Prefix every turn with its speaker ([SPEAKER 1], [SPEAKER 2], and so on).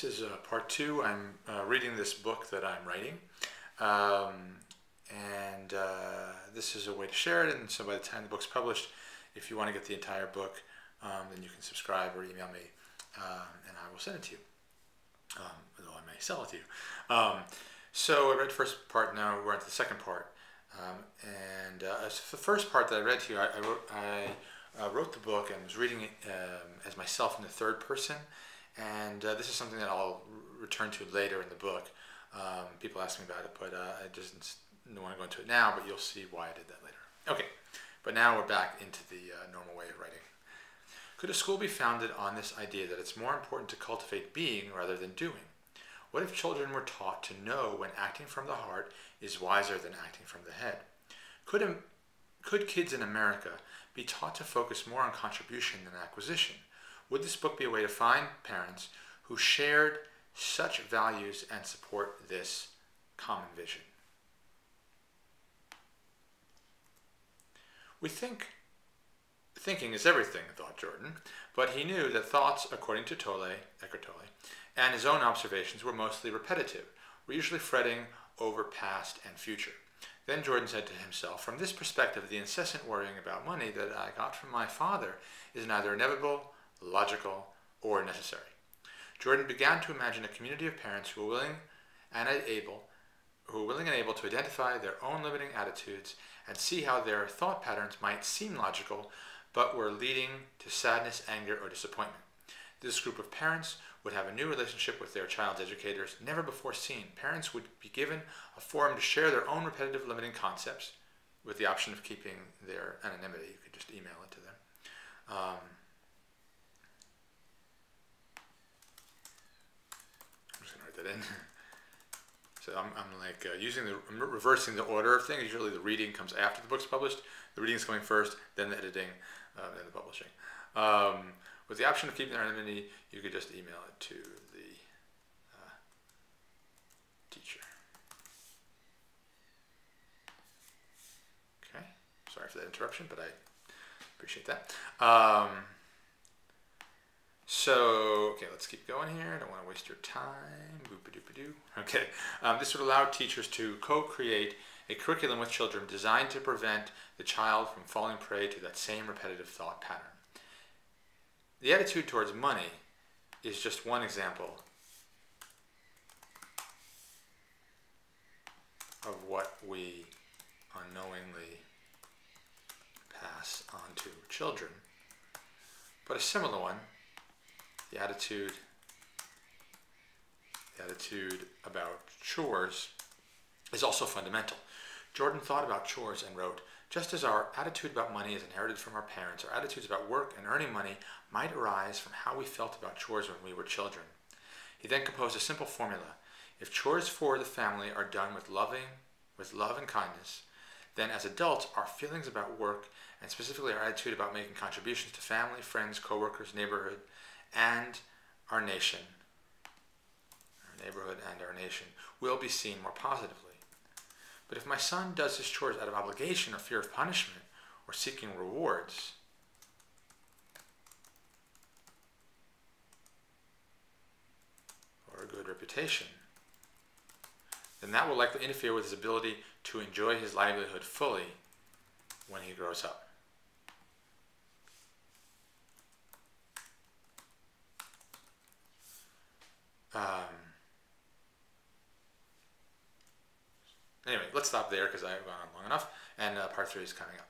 [SPEAKER 1] This is part two. I'm reading this book that I'm writing, and this is a way to share it. And so by the time the book's published, if you want to get the entire book, then you can subscribe or email me, and I will send it to you, although I may sell it to you. So I read the first part, now we're on to the second part. As the first part that I read to you, I wrote the book and was reading it as myself in the third person. And this is something that I'll return to later in the book. People ask me about it, but I just don't want to go into it now, but you'll see why I did that later. Okay, but now we're back into the normal way of writing. Could a school be founded on this idea that it's more important to cultivate being rather than doing? What if children were taught to know when acting from the heart is wiser than acting from the head? Could kids in America be taught to focus more on contribution than acquisition? Would this book be a way to find parents who shared such values and support this common vision? We think thinking is everything, thought Jordan, but he knew that thoughts, according to Eckhart Tolle, and his own observations were mostly repetitive. We're usually fretting over past and future. Then Jordan said to himself, from this perspective, the incessant worrying about money that I got from my father is neither inevitable, logical, or necessary. Jordan began to imagine a community of parents who were willing and able to identify their own limiting attitudes and see how their thought patterns might seem logical, but were leading to sadness, anger, or disappointment. This group of parents would have a new relationship with their child's educators never before seen. Parents would be given a forum to share their own repetitive limiting concepts with the option of keeping their anonymity. You could just email it to them. I'm just going to write that in. So I'm reversing the order of things. Usually the reading comes after the book's published. The reading is coming first, then the editing, then the publishing. With the option of keeping their anonymity, you could just email it to the teacher. Okay, sorry for that interruption, but I appreciate that. Okay, let's keep going here. I don't want to waste your time. Boop-a-doop-a-doo. Okay, this would allow teachers to co-create a curriculum with children designed to prevent the child from falling prey to that same repetitive thought pattern. The attitude towards money is just one example of what we unknowingly pass on to children. But a similar one, the attitude about chores, is also fundamental. Jordan thought about chores and wrote, just as our attitude about money is inherited from our parents, our attitudes about work and earning money might arise from how we felt about chores when we were children. He then composed a simple formula. If chores for the family are done with love and kindness, then as adults, our feelings about work, and specifically our attitude about making contributions to family, friends, co-workers, neighborhood, and our nation, will be seen more positively. But if my son does his chores out of obligation or fear of punishment or seeking rewards, or a good reputation, then that will likely interfere with his ability to enjoy his livelihood fully when he grows up. Anyway, let's stop there because I've gone on long enough, and part 3 is coming up.